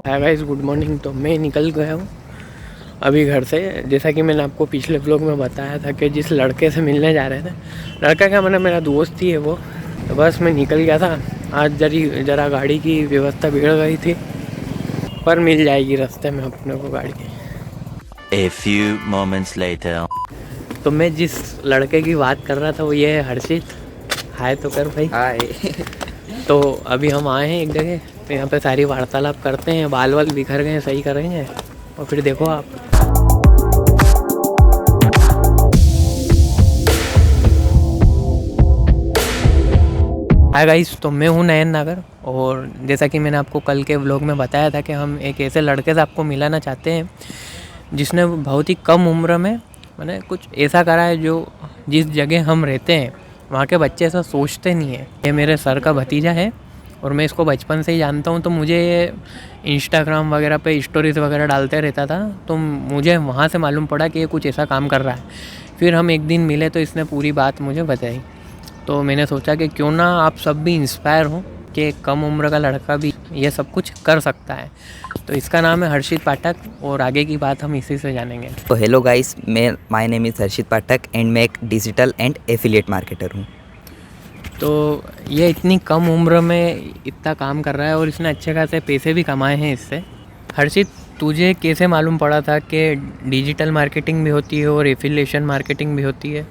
Hi guys, good morning. तो मैं निकल गया हूँ अभी घर से। जैसा कि मैंने आपको पिछले व्लॉग में बताया था कि जिस लड़के से मिलने जा रहे थे, लड़का क्या मैंने मेरा दोस्त ही है वो। तो बस मैं निकल गया था। आज ज़रा गाड़ी की व्यवस्था बिगड़ गई थी, पर मिल जाएगी रास्ते में अपने को गाड़ी। A few moments later. तो मैं जिस लड़के की बात कर रहा था वो ये है हर्षित। हाय तो कर भाई। हाय। तो अभी हम आए हैं एक जगह, तो यहाँ पे सारी वार्तालाप करते हैं। बाल वाल बिखर गए, सही करेंगे और फिर देखो आप। हाय गाइस, तो मैं हूँ नयन नागर, और जैसा कि मैंने आपको कल के व्लॉग में बताया था कि हम एक ऐसे लड़के से आपको मिलाना चाहते हैं जिसने बहुत ही कम उम्र में मैंने कुछ ऐसा करा है जो जिस जगह हम रहते हैं वहाँ के बच्चे ऐसा सोचते नहीं है। ये मेरे सर का भतीजा है और मैं इसको बचपन से ही जानता हूँ। तो मुझे ये इंस्टाग्राम वगैरह पे स्टोरीज़ वगैरह डालते रहता था, तो मुझे वहाँ से मालूम पड़ा कि ये कुछ ऐसा काम कर रहा है। फिर हम एक दिन मिले तो इसने पूरी बात मुझे बताई। तो मैंने सोचा कि क्यों ना आप सब भी इंस्पायर हों कि कम उम्र का लड़का भी ये सब कुछ कर सकता है। तो इसका नाम है हर्षित पाठक, और आगे की बात हम इसी से जानेंगे। तो hello guys, my name is Harshit Pathak and मैं एक डिजिटल एंड एफिलिएट मार्केटर हूँ। तो ये इतनी कम उम्र में इतना काम कर रहा है और इसने अच्छे खासे पैसे भी कमाए हैं इससे। हर्षित, तुझे कैसे मालूम पड़ा था कि डिजिटल मार्केटिंग भी होती है और एफिलिएशन मार्केटिंग भी होती है?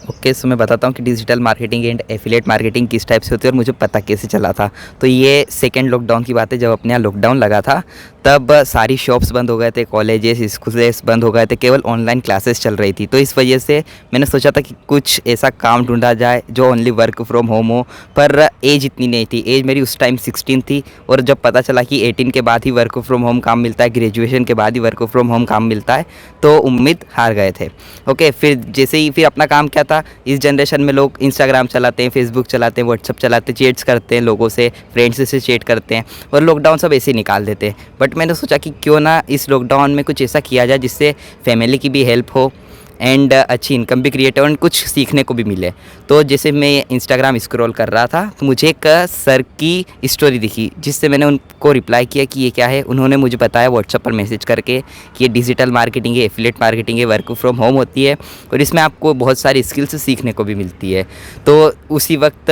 ओके, सो मैं बताता हूँ कि digital marketing and affiliate marketing किस टाइप से होती है और मुझे पता कैसे चला था। तो ये सेकेंड लॉकडाउन की बात है, जब अपने यहाँ लॉकडाउन लगा था तब सारी शॉप्स बंद हो गए थे, कॉलेजेस स्कूल्स बंद हो गए थे, केवल ऑनलाइन क्लासेस चल रही थी। तो इस वजह से मैंने सोचा था कि कुछ ऐसा काम ढूंढा जाए जो ओनली वर्क फ्रॉम होम हो। पर एज इतनी नहीं थी, एज मेरी उस टाइम 16 थी, और जब पता चला कि 18 के बाद ही वर्क फ्रॉम होम काम मिलता है, ग्रेजुएशन के बाद ही वर्क फ्रॉम होम काम मिलता है, तो उम्मीद हार गए थे। ओके, फिर अपना काम क्या था, इस जनरेशन में लोग इंस्टाग्राम चलाते हैं, फेसबुक चलाते हैं, व्हाट्सअप चलाते हैं, चैट्स करते हैं लोगों से, फ्रेंड्स से चैट करते हैं, और लॉकडाउन सब ऐसे ही निकाल देते हैं। बट मैंने सोचा कि क्यों ना इस लॉकडाउन में कुछ ऐसा किया जाए जिससे फैमिली की भी हेल्प हो एंड अच्छी इनकम भी क्रिएट हो और कुछ सीखने को भी मिले। तो जैसे मैं इंस्टाग्राम स्क्रॉल कर रहा था तो मुझे एक सर की स्टोरी दिखी, जिससे मैंने उनको रिप्लाई किया कि ये क्या है। उन्होंने मुझे बताया व्हाट्सएप पर मैसेज करके कि ये डिजिटल मार्केटिंग है, एफिलिएट मार्केटिंग है, वर्क फ्रॉम होम होती है और इसमें आपको बहुत सारी स्किल्स सीखने को भी मिलती है। तो उसी वक्त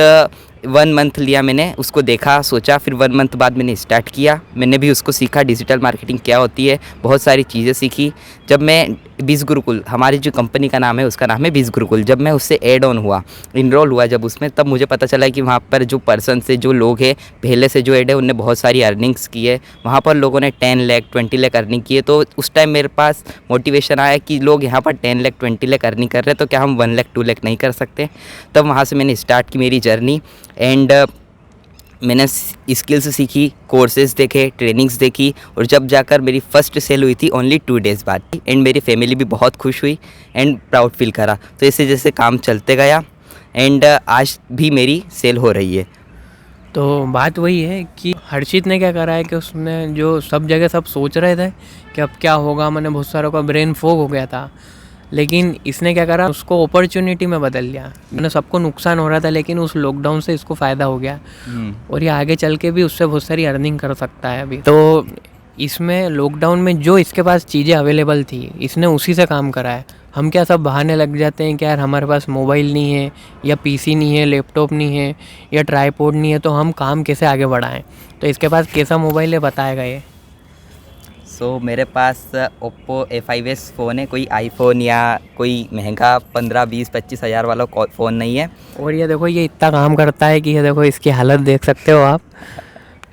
1 मंथ लिया, मैंने उसको देखा, सोचा, फिर 1 मंथ बाद मैंने स्टार्ट किया। मैंने भी उसको सीखा डिजिटल मार्केटिंग क्या होती है, बहुत सारी चीज़ें सीखी। जब मैं बीज गुरुकुल, हमारी जो कंपनी का नाम है उसका नाम है बीज गुरुकुल, जब मैं उससे ऐड ऑन हुआ, इनरोल हुआ जब उसमें, तब मुझे पता चला कि वहाँ पर जो पर्सन से जो लोग हैं पहले से जो ऐड है उनने बहुत सारी अर्निंग्स की है। वहाँ पर लोगों ने 10 लाख 20 लाख अर्निंग की है। तो उस टाइम मेरे पास मोटिवेशन आया कि लोग यहाँ पर 10 लाख 20 लाख अर्निंग कर रहे हैं, तो क्या हम 1 लाख 2 लाख नहीं कर सकते। तब वहाँ से मैंने स्टार्ट की मेरी जर्नी एंड मैंने स्किल्स सीखी, कोर्सेज देखे, ट्रेनिंग्स देखी, और जब जाकर मेरी फर्स्ट सेल हुई थी ओनली 2 डेज़ बाद, एंड मेरी फैमिली भी बहुत खुश हुई एंड प्राउड फील करा। तो ऐसे जैसे काम चलते गया एंड आज भी मेरी सेल हो रही है। तो बात वही है कि हर्षित ने क्या करा है कि उसने जो सब जगह सब सोच रहे थे कि अब क्या होगा, मैंने बहुत सारों का ब्रेन फॉग हो गया था, लेकिन इसने क्या करा, उसको अपॉर्चुनिटी में बदल लिया। मैंने सबको नुकसान हो रहा था, लेकिन उस लॉकडाउन से इसको फ़ायदा हो गया और ये आगे चल के भी उससे बहुत सारी अर्निंग कर सकता है अभी। तो इसमें लॉकडाउन में जो इसके पास चीज़ें अवेलेबल थी, इसने उसी से काम करा है। हम क्या सब बहाने लग जाते हैं कि यार हमारे पास मोबाइल नहीं है, या पीसी नहीं है, लैपटॉप नहीं है, या ट्राईपॉड नहीं है, तो हम काम कैसे आगे बढ़ाएं। तो इसके पास कैसा मोबाइल है बताएगा ये। मेरे पास ओप्पो A5s फ़ोन है, कोई आईफोन या कोई महंगा 15 20 25 हज़ार वाला फ़ोन नहीं है। और ये देखो, ये इतना काम करता है कि ये देखो इसकी हालत देख सकते हो आप।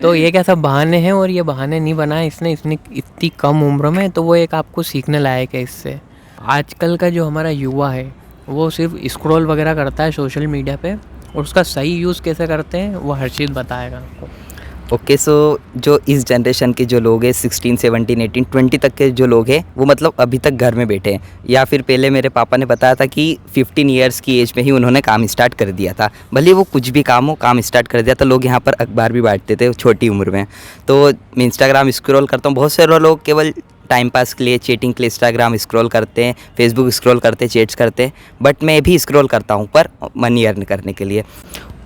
तो ये क्या सब बहाने हैं, और ये बहाने नहीं बनाए इसने इतनी कम उम्र में। तो वो एक आपको सीखने लायक है इससे। आजकल का जो हमारा युवा है वो सिर्फ स्क्रॉल वगैरह करता है सोशल मीडिया पे, और उसका सही यूज़ कैसे करते हैं वो हर्षित बताएगा आपको। ओके, सो जो इस जनरेशन के जो लोग हैं 16 17 18 20 तक के जो लोग हैं वो मतलब अभी तक घर में बैठे हैं, या फिर पहले मेरे पापा ने बताया था कि 15 ईयर्स की एज में ही उन्होंने काम स्टार्ट कर दिया था। भले वो कुछ भी काम हो, काम स्टार्ट कर दिया था। लोग यहाँ पर अखबार भी बांटते थे छोटी उम्र में। तो मैं इंस्टाग्राम स्क्रॉल करता हूँ, बहुत सारे लोग केवल टाइम पास के लिए, चैटिंग के लिए इंस्टाग्राम स्क्रॉल करते हैं, फेसबुक स्क्रॉल करते हैं, चैट्स करते हैं, बट मैं भी स्क्रॉल करता हूँ पर मनी अर्न करने के लिए।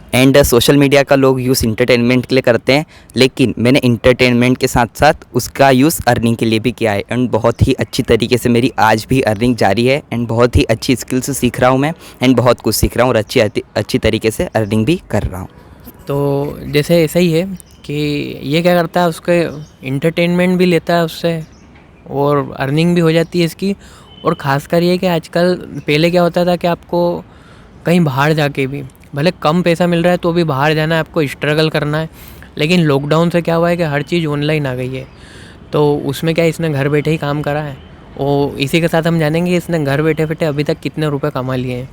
एंड सोशल मीडिया का लोग यूज़ इंटरटेनमेंट के लिए करते हैं, लेकिन मैंने इंटरटेनमेंट के साथ साथ उसका यूज़ अर्निंग के लिए भी किया है। एंड बहुत ही अच्छी तरीके से मेरी आज भी अर्निंग जारी है एंड बहुत ही अच्छी स्किल्स सीख रहा हूँ मैं एंड बहुत कुछ सीख रहा हूँ और अच्छी तरीके से अर्निंग भी कर रहा हूँ। तो जैसे ऐसा ही है कि ये क्या करता है, उसके इंटरटेनमेंट भी लेता है उससे और अर्निंग भी हो जाती है इसकी। और ख़ासकर ये कि आजकल, पहले क्या होता था कि आपको कहीं बाहर जाके भी भले कम पैसा मिल रहा है तो भी बाहर जाना है, आपको स्ट्रगल करना है। लेकिन लॉकडाउन से क्या हुआ है कि हर चीज़ ऑनलाइन आ गई है, तो उसमें क्या इसने घर बैठे ही काम करा है। और इसी के साथ हम जानेंगे इसने घर बैठे बैठे अभी तक कितने रुपए कमा लिए हैं।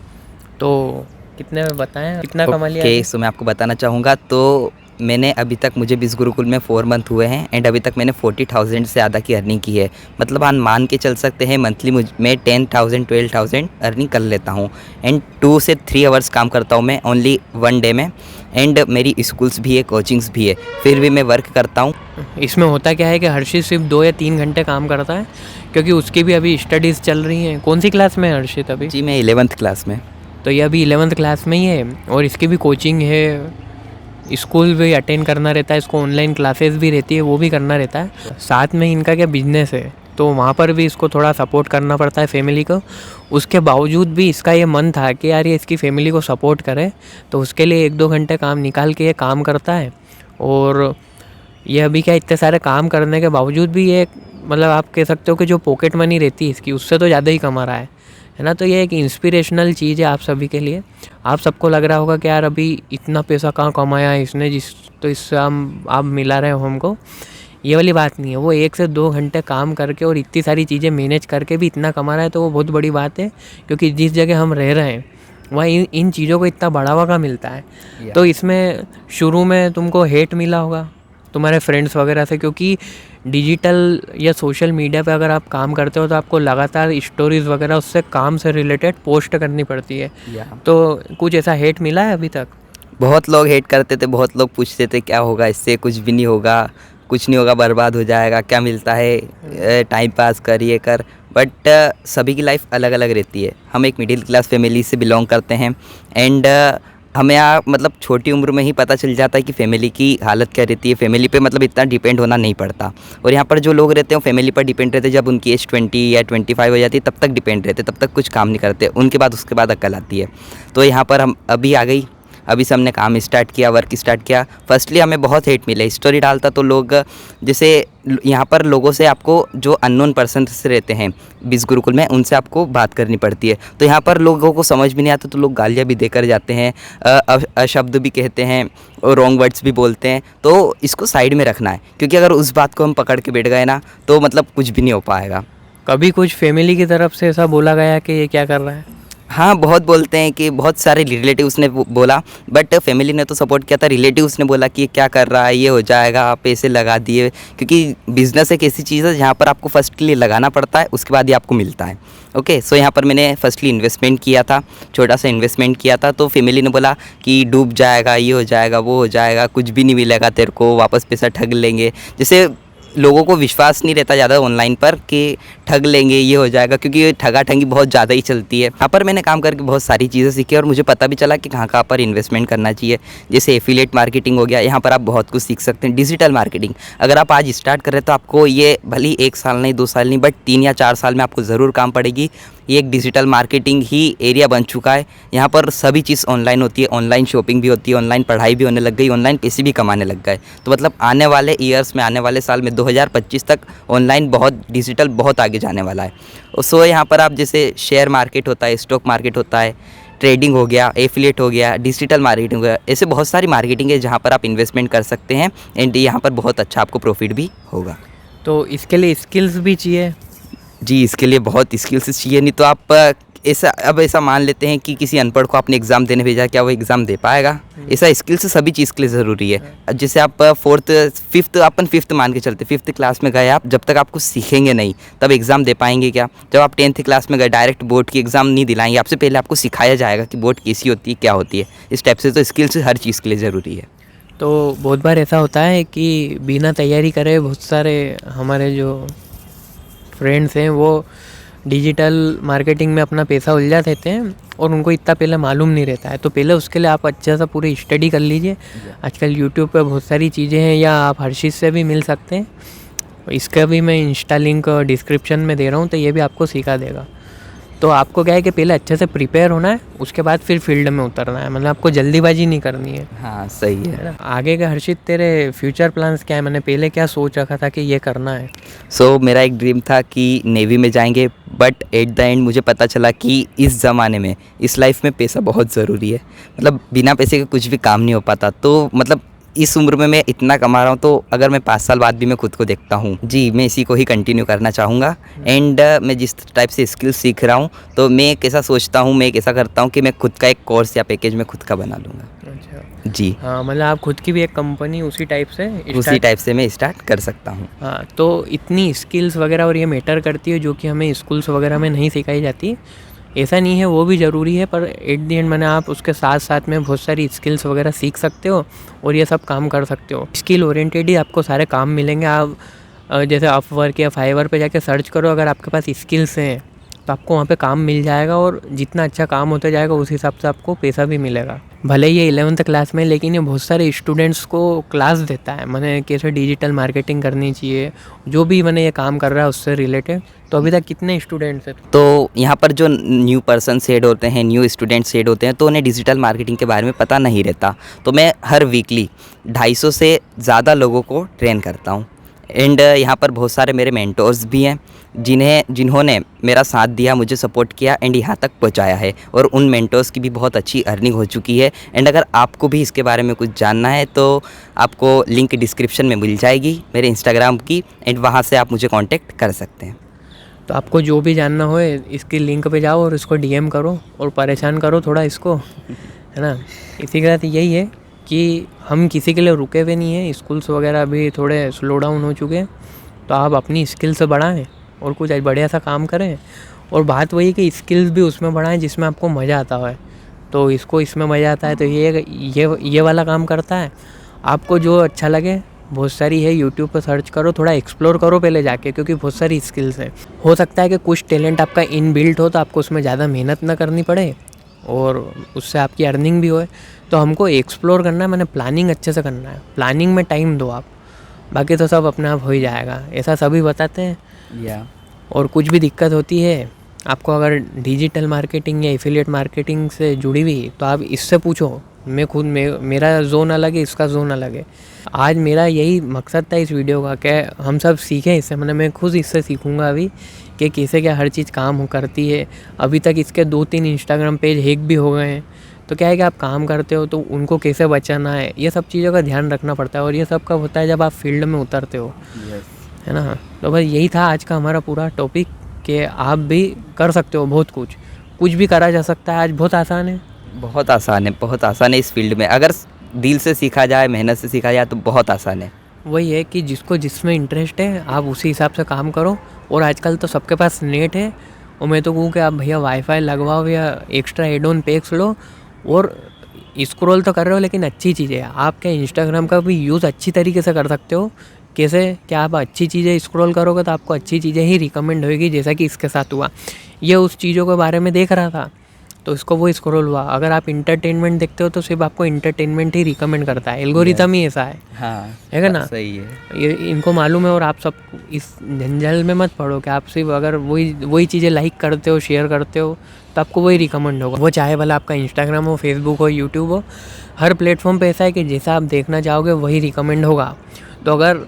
तो कितने बताएं, कितना कमा लिया है? सो मैं आपको बताना चाहूँगा, तो मैंने अभी तक, मुझे बिस गुरुकुल में 4 मंथ हुए हैं एंड अभी तक मैंने 40,000 से ज़्यादा की अर्निंग की है। मतलब आप मान के चल सकते हैं मंथली मैं 10,000 12,000 अर्निंग कर लेता हूँ। एंड 2 से 3 आवर्स काम करता हूँ मैं ओनली 1 डे में। एंड मेरी स्कूल्स भी है, कोचिंग्स भी है, फिर भी मैं वर्क करता हूँ। इसमें होता क्या है कि हर्षित सिर्फ 2 या 3 घंटे काम करता है, क्योंकि उसकी भी अभी स्टडीज़ चल रही हैं। कौन सी क्लास में है हर्षित अभी? जी मैं 11th क्लास में। तो ये अभी 11th क्लास में ही है और इसकी भी कोचिंग है, स्कूल भी अटेंड करना रहता है, इसको ऑनलाइन क्लासेस भी रहती है, वो भी करना रहता है। साथ में इनका क्या बिजनेस है, तो वहाँ पर भी इसको थोड़ा सपोर्ट करना पड़ता है फैमिली को। उसके बावजूद भी इसका ये मन था कि यार ये इसकी फैमिली को सपोर्ट करे, तो उसके लिए 1-2 घंटे काम निकाल के ये काम करता है। और ये अभी क्या, इतने सारे काम करने के बावजूद भी ये, मतलब आप कह सकते हो कि जो पॉकेट मनी रहती है इसकी, उससे तो ज़्यादा ही कमा रहा है ना। तो ये एक इंस्पिरेशनल चीज़ है आप सभी के लिए। आप सबको लग रहा होगा कि यार अभी इतना पैसा कहाँ कमाया है इसने, तो इससे आप मिला रहे हो हमको। ये वाली बात नहीं है। वो 1 से 2 घंटे काम करके और इतनी सारी चीज़ें मैनेज करके भी इतना कमा रहा है, तो वो बहुत बड़ी बात है। क्योंकि जिस जगह हम रह रहे हैं वहाँ इन चीज़ों को इतना बढ़ावा कहाँ मिलता है। तो इसमें शुरू में तुमको हेट मिला होगा तुम्हारे फ्रेंड्स वगैरह से, क्योंकि डिजिटल या सोशल मीडिया पे अगर आप काम करते हो तो आपको लगातार स्टोरीज़ वगैरह उससे काम से रिलेटेड पोस्ट करनी पड़ती है। तो कुछ ऐसा हेट मिला है अभी तक? बहुत लोग हेट करते थे, बहुत लोग पूछते थे क्या होगा इससे, कुछ भी नहीं होगा, कुछ नहीं होगा, बर्बाद हो जाएगा, क्या मिलता है, टाइम पास कर, ये कर। बट सभी की लाइफ अलग अलग रहती है। हम एक मिडिल क्लास फैमिली से बिलोंग करते हैं एंड हमें यहाँ मतलब छोटी उम्र में ही पता चल जाता है कि फ़ैमिली की हालत क्या रहती है। फ़ैमिली पे मतलब इतना डिपेंड होना नहीं पड़ता। और यहाँ पर जो लोग रहते हैं वो फैमिली पर डिपेंड रहते हैं। जब उनकी एज 20 या 25 हो जाती है तब तक डिपेंड रहते, तब तक कुछ काम नहीं करते। उसके बाद अक्ल आती है। तो यहाँ पर हम अभी आ गई, अभी से हमने काम स्टार्ट किया, वर्क स्टार्ट किया। फर्स्टली हमें बहुत हेट मिले, स्टोरी डालता तो लोग, जैसे यहाँ पर लोगों से, आपको जो अननोन पर्सन से रहते हैं बिस गुरुकुल में, उनसे आपको बात करनी पड़ती है। तो यहाँ पर लोगों को समझ भी नहीं आता, तो लोग गालियाँ भी देकर जाते हैं, अशब्द भी कहते हैं और रॉन्ग वर्ड्स भी बोलते हैं। तो इसको साइड में रखना है, क्योंकि अगर उस बात को हम पकड़ के बैठ गए ना तो मतलब कुछ भी नहीं हो पाएगा। कभी कुछ फैमिली की तरफ से ऐसा बोला गया कि ये क्या कर रहा है? हाँ, बहुत बोलते हैं कि बहुत सारे रिलेटिव्स ने बोला, बट फैमिली ने तो सपोर्ट किया था। रिलेटिव्स ने बोला कि ये क्या कर रहा है, ये हो जाएगा, आप पैसे लगा दिए। क्योंकि बिज़नेस एक ऐसी चीज़ है जहाँ पर आपको फर्स्टली लगाना पड़ता है, उसके बाद ही आपको मिलता है। ओके, सो यहाँ पर मैंने फर्स्टली इन्वेस्टमेंट किया था, छोटा सा इन्वेस्टमेंट किया था। तो फैमिली ने बोला कि डूब जाएगा, ये हो जाएगा, वो हो जाएगा, कुछ भी नहीं मिलेगा तेरे को, वापस पैसा ठग लेंगे। जैसे लोगों को विश्वास नहीं रहता ज़्यादा ऑनलाइन पर कि ठग लेंगे, ये हो जाएगा, क्योंकि ये ठगी बहुत ज़्यादा ही चलती है। यहाँ पर मैंने काम करके बहुत सारी चीज़ें सीखी और मुझे पता भी चला कि कहाँ पर इन्वेस्टमेंट करना चाहिए। जैसे एफिलिएट मार्केटिंग हो गया, यहाँ पर आप बहुत कुछ सीख सकते हैं। डिजिटल मार्केटिंग अगर आप आज स्टार्ट कर रहे हैं तो आपको ये भले 1 साल नहीं, 2 साल नहीं, बट 3 या 4 साल में आपको ज़रूर काम पड़ेगी। ये एक डिजिटल मार्केटिंग ही एरिया बन चुका है। यहाँ पर सभी चीज़ ऑनलाइन होती है, ऑनलाइन शॉपिंग भी होती है, ऑनलाइन पढ़ाई भी होने लग गई, ऑनलाइन पैसे भी कमाने लग गए। तो मतलब आने वाले ईयर्स में, आने वाले साल में 2025 तक ऑनलाइन बहुत, डिजिटल बहुत आगे जाने वाला है। सो यहाँ पर आप, जैसे शेयर मार्केट होता है, स्टॉक मार्केट होता है, ट्रेडिंग हो गया, एफिलिएट हो गया, डिजिटल मार्केटिंग हो गया, ऐसे बहुत सारी मार्केटिंग है जहाँ पर आप इन्वेस्टमेंट कर सकते हैं एंड यहाँ पर बहुत अच्छा आपको प्रॉफिट भी होगा। तो इसके लिए स्किल्स भी चाहिए? जी, इसके लिए बहुत स्किल्स चाहिए, नहीं तो आप ऐसा मान लेते हैं कि किसी अनपढ़ को आपने एग्ज़ाम देने भेजा, क्या वो एग्ज़ाम दे पाएगा? ऐसा स्किल्स सभी चीज़ के लिए ज़रूरी है। जैसे आप 5th मान के चलते, 5th क्लास में गए आप, जब तक आपको सीखेंगे नहीं तब एग्ज़ाम दे पाएंगे क्या? जब आप 10th क्लास में गए, डायरेक्ट बोर्ड की एग्ज़ाम नहीं दिलाएंगे, आपसे पहले आपको सिखाया जाएगा कि बोर्ड कैसी होती है, क्या होती है। इस टाइप से तो स्किल्स हर चीज़ के लिए ज़रूरी है। तो बहुत बार ऐसा होता है कि बिना तैयारी करे बहुत सारे हमारे जो फ्रेंड्स हैं वो डिजिटल मार्केटिंग में अपना पैसा उलझा देते हैं और उनको इतना पहले मालूम नहीं रहता है। तो पहले उसके लिए आप अच्छा सा पूरी स्टडी कर लीजिए। आजकल यूट्यूब पे बहुत सारी चीज़ें हैं, या आप हर्षित से भी मिल सकते हैं। इसका भी मैं इंस्टा लिंक डिस्क्रिप्शन में दे रहा हूँ, तो ये भी आपको सिखा देगा। तो आपको क्या है कि पहले अच्छे से प्रिपेयर होना है, उसके बाद फिर फील्ड में उतरना है। मतलब आपको जल्दीबाजी नहीं करनी है। हाँ सही है। है ना। आगे का हर्षित तेरे फ्यूचर प्लान्स क्या है? मैंने पहले क्या सोच रखा था कि ये करना है? सो मेरा एक ड्रीम था कि नेवी में जाएंगे, बट एट द एंड मुझे पता चला कि इस ज़माने में, इस लाइफ में पैसा बहुत ज़रूरी है। मतलब बिना पैसे के कुछ भी काम नहीं हो पाता। तो मतलब इस उम्र में मैं इतना कमा रहा हूँ, तो अगर मैं 5 साल बाद भी मैं खुद को देखता हूँ, जी मैं इसी को ही कंटिन्यू करना चाहूँगा। एंड मैं जिस टाइप से स्किल सीख रहा हूँ, तो मैं कैसा सोचता हूँ, मैं कैसा करता हूँ कि मैं खुद का एक कोर्स या पैकेज मैं खुद का बना लूँगा। अच्छा। जी हाँ, मतलब आप खुद की भी एक कंपनी उसी टाइप से उसी टाइप से मैं स्टार्ट कर सकता हूँ। हाँ, तो इतनी स्किल्स वगैरह और ये मैटर करती है जो कि हमें स्कूल्स वगैरह में नहीं सिखाई जाती। ऐसा नहीं है, वो भी ज़रूरी है, पर एट दी एंड मैंने आप उसके साथ साथ में बहुत सारी स्किल्स वगैरह सीख सकते हो और ये सब काम कर सकते हो। स्किल ओरिएंटेड ही आपको सारे काम मिलेंगे। आप जैसे अपवर्क या फाइवर पे जाके सर्च करो, अगर आपके पास स्किल्स हैं तो आपको वहाँ पे काम मिल जाएगा, और जितना अच्छा काम होता जाएगा उस हिसाब से आपको पैसा भी मिलेगा। भले ही ये 11th क्लास में, लेकिन ये बहुत सारे स्टूडेंट्स को क्लास देता है, मैंने कैसे डिजिटल मार्केटिंग करनी चाहिए, जो भी मैंने ये काम कर रहा है उससे रिलेटेड। तो अभी तक कितने स्टूडेंट्स हैं? तो यहाँ पर जो न्यू पर्सन सेड होते हैं, न्यू स्टूडेंट सेड होते हैं, तो उन्हें डिजिटल मार्केटिंग के बारे में पता नहीं रहता। तो मैं हर वीकली 250 से ज़्यादा लोगों को ट्रेन करता हूँ। एंड यहाँ पर बहुत सारे मेरे मेंटोर्स भी हैं जिन्होंने मेरा साथ दिया, मुझे सपोर्ट किया एंड यहाँ तक पहुँचाया है। और उन मेंटोर्स की भी बहुत अच्छी अर्निंग हो चुकी है। एंड अगर आपको भी इसके बारे में कुछ जानना है तो आपको लिंक डिस्क्रिप्शन में मिल जाएगी मेरे इंस्टाग्राम की, एंड वहाँ से आप मुझे कॉन्टेक्ट कर सकते हैं। तो आपको जो भी जानना हो इसकी लिंक पे जाओ और इसको डीएम करो और परेशान करो थोड़ा इसको, है ना। इसी के साथ यही है कि हम किसी के लिए रुके हुए नहीं हैं। स्कूल्स वगैरह अभी थोड़े स्लो डाउन हो चुके हैं, तो आप अपनी स्किल्स बढ़ाएं और कुछ बढ़िया सा काम करें। और बात वही कि स्किल्स भी उसमें बढ़ाएं जिसमें आपको मज़ा आता है। तो इसको इसमें मज़ा आता है तो ये वाला काम करता है। आपको जो अच्छा लगे, बहुत सारी है, यूट्यूब पर सर्च करो, थोड़ा एक्सप्लोर करो पहले जाके, क्योंकि बहुत सारी स्किल्स हैं। हो सकता है कि कुछ टैलेंट आपका इनबिल्ट हो, तो आपको उसमें ज़्यादा मेहनत ना करनी पड़े और उससे आपकी अर्निंग भी होए। तो हमको एक्सप्लोर करना है, मैंने प्लानिंग अच्छे से करना है। प्लानिंग में टाइम दो आप, बाकी तो सब अपने आप हो ही जाएगा, ऐसा सभी बताते हैं। और कुछ भी दिक्कत होती है आपको अगर डिजिटल मार्केटिंग या एफिलिएट मार्केटिंग से जुड़ी हुई, तो आप इससे पूछो। मैं खुद मेरा जोन अलग है, इसका जोन अलग है। आज मेरा यही मकसद था इस वीडियो का कि हम सब सीखें इससे। मैं खुद इससे सीखूंगा अभी कि कैसे क्या हर चीज़ काम करती है। अभी तक इसके 2-3 इंस्टाग्राम पेज हैक भी हो गए हैं। तो क्या है कि आप काम करते हो तो उनको कैसे बचाना है, ये सब चीज़ों का ध्यान रखना पड़ता है। और ये सब कब होता है? जब आप फील्ड में उतरते हो, है ना। तो बस यही था आज का हमारा पूरा टॉपिक कि आप भी कर सकते हो बहुत कुछ भी करा जा सकता है। आज बहुत आसान है, बहुत आसान है, बहुत आसान है इस फील्ड में। अगर दिल से सीखा जाए, मेहनत से सीखा जाए तो बहुत आसान है। वही है कि जिसको जिसमें इंटरेस्ट है आप उसी हिसाब से काम करो। और आजकल तो सबके पास नेट है, और मैं तो कहूँ कि आप भैया वाईफाई लगवाओ या एक्स्ट्रा एड ऑन पैक्स लो और स्क्रॉल तो कर रहे हो, लेकिन अच्छी चीज़ें। आप क्या इंस्टाग्राम का भी यूज़ अच्छी तरीके से कर सकते हो। कैसे? क्या आप अच्छी चीज़ें स्क्रॉल करोगे तो आपको अच्छी चीज़ें ही रिकमेंड होगी, जैसा कि इसके साथ हुआ। ये उस चीज़ों के बारे में देख रहा था तो इसको वो स्क्रॉल हुआ। अगर आप इंटरटेनमेंट देखते हो तो सिर्फ आपको इंटरटेनमेंट ही रिकमेंड करता है। एल्गोरिथम ही ऐसा है, हाँ है ना। सही है। ये इनको मालूम है। और आप सब इस जंजाल में मत पड़ो कि आप सिर्फ अगर वही चीज़ें लाइक करते हो, शेयर करते हो, तो आपको वही रिकमेंड होगा। वो चाहे भला आपका इंस्टाग्राम हो, फेसबुक हो, यूट्यूब हो, हर प्लेटफॉर्म पे ऐसा है कि जैसा आप देखना चाहोगे वही रिकमेंड होगा। तो अगर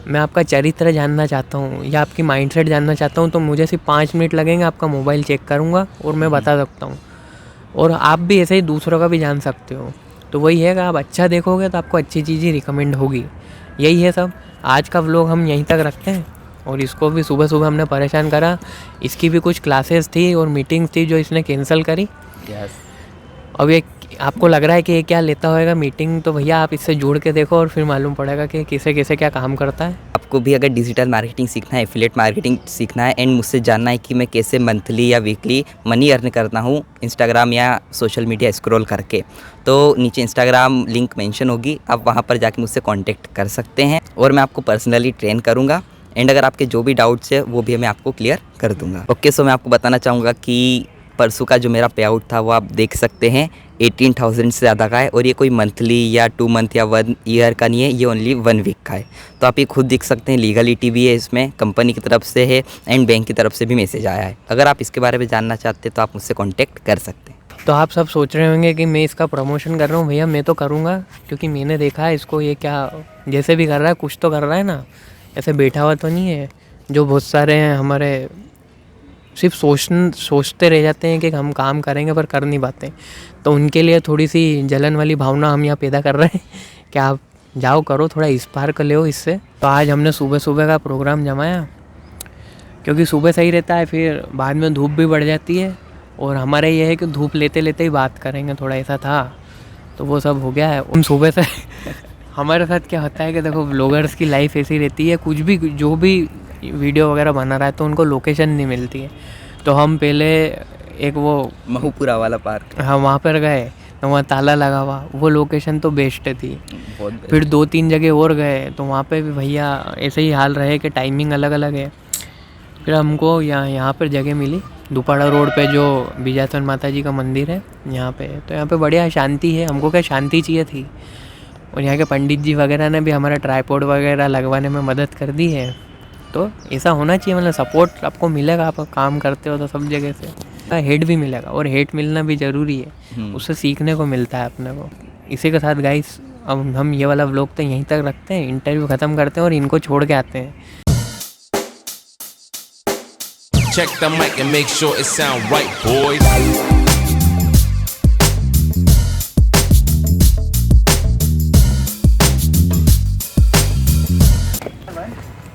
मैं आपका चरित्र जानना चाहता हूँ या आपकी माइंडसेट जानना चाहता हूँ तो मुझे सिर्फ 5 मिनट लगेंगे, आपका मोबाइल चेक करूँगा और मैं बता सकता हूँ। और आप भी ऐसे ही दूसरों का भी जान सकते हो। तो वही है कि आप अच्छा देखोगे तो आपको अच्छी चीज़ ही रिकमेंड होगी। यही है सब। आज का व्लॉग हम यहीं तक रखते हैं। और इसको भी सुबह सुबह हमने परेशान करा। इसकी भी कुछ क्लासेस थी और मीटिंग्स थी जो इसने कैंसिल करी। अब ये आपको लग रहा है कि ये क्या लेता होगा मीटिंग, तो भैया आप इससे जुड़ के देखो और फिर मालूम पड़ेगा कि कैसे कैसे क्या काम करता है। आपको भी अगर डिजिटल मार्केटिंग सीखना है, एफिलिएट मार्केटिंग सीखना है एंड मुझसे जानना है कि मैं कैसे मंथली या वीकली मनी अर्न करता हूँ इंस्टाग्राम या सोशल मीडिया स्क्रॉल करके, तो नीचे इंस्टाग्राम लिंक मेंशन होगी, आप वहाँ पर जाके मुझसे कांटेक्ट कर सकते हैं और मैं आपको पर्सनली ट्रेन करूँगा एंड अगर आपके जो भी डाउट्स है वो भी मैं आपको क्लियर कर दूंगा। ओके, सो मैं आपको बताना चाहूँगा कि परसों का जो मेरा पे आउट था वो आप देख सकते हैं 18,000 से ज़्यादा का है, और ये कोई मंथली या 2 मंथ या 1 ईयर का नहीं है, ये ओनली 1 वीक का है। तो आप ये खुद देख सकते हैं, लीगलिटी भी है इसमें, कंपनी की तरफ से है एंड बैंक की तरफ से भी मैसेज आया है। अगर आप इसके बारे में जानना चाहते हैं तो आप मुझसे कॉन्टैक्ट कर सकते हैं। तो आप सब सोच रहे होंगे कि मैं इसका प्रमोशन कर रहा हूँ। भैया मैं तो करूँगा, क्योंकि मैंने देखा है इसको, ये क्या जैसे भी कर रहा है कुछ तो कर रहा है ना, ऐसे बैठा हुआ तो नहीं है। जो बहुत सारे हैं हमारे सिर्फ सोचते रह जाते हैं कि हम काम करेंगे पर कर नहीं पाते, तो उनके लिए थोड़ी सी जलन वाली भावना हम यहाँ पैदा कर रहे हैं कि आप जाओ करो, थोड़ा स्पार्क ले इससे। तो आज हमने सुबह सुबह का प्रोग्राम जमाया, क्योंकि सुबह सही रहता है, फिर बाद में धूप भी बढ़ जाती है, और हमारा ये है कि धूप लेते लेते ही बात करेंगे, थोड़ा ऐसा था, तो वो सब हो गया है। उन सुबह से हमारे साथ क्या होता है कि देखो ब्लॉगर्स की लाइफ ऐसी रहती है, कुछ भी जो भी वीडियो वगैरह बना रहा है तो उनको लोकेशन नहीं मिलती है। तो हम पहले एक वो महूपुरा वाला पार्क, हाँ वहाँ पर गए, तो वहाँ ताला लगा हुआ, वो लोकेशन तो बेस्ट थी। बहुत फिर 2-3 जगह और गए, तो वहाँ पे भी भैया ऐसे ही हाल रहे कि टाइमिंग अलग अलग है। फिर हमको यहाँ पर जगह मिली दुपाड़ा रोड पे, जो बिजासन माता जी का मंदिर है यहाँ पे। तो यहाँ पे बढ़िया शांति है, हमको क्या शांति चाहिए थी, और यहाँ के पंडित जी वगैरह ने भी हमारा ट्राइपॉड वगैरह लगवाने में मदद कर दी है। तो ऐसा होना चाहिए, मतलब सपोर्ट आपको मिलेगा, आप काम करते हो तो सब जगह से हेट भी मिलेगा, और हेट मिलना भी ज़रूरी है, उससे सीखने को मिलता है अपने को। इसी के साथ गाइस अब हम ये वाला व्लॉग तो यहीं तक रखते हैं, इंटरव्यू ख़त्म करते हैं और इनको छोड़ के आते हैं। Check the mic and make sure it sound right, boys.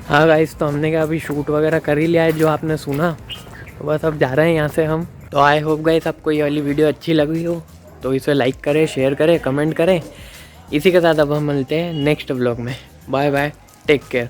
हाँ गाइस, तो हमने क्या अभी शूट वगैरह कर ही लिया है जो आपने सुना, तो बस अब जा रहे हैं यहाँ से हम। तो आई होप गाइस आपको ये वाली वीडियो अच्छी लगी हो, तो इसे लाइक करें, शेयर करें, कमेंट करें। इसी के साथ अब हम मिलते हैं नेक्स्ट व्लॉग में। Bye bye, take care.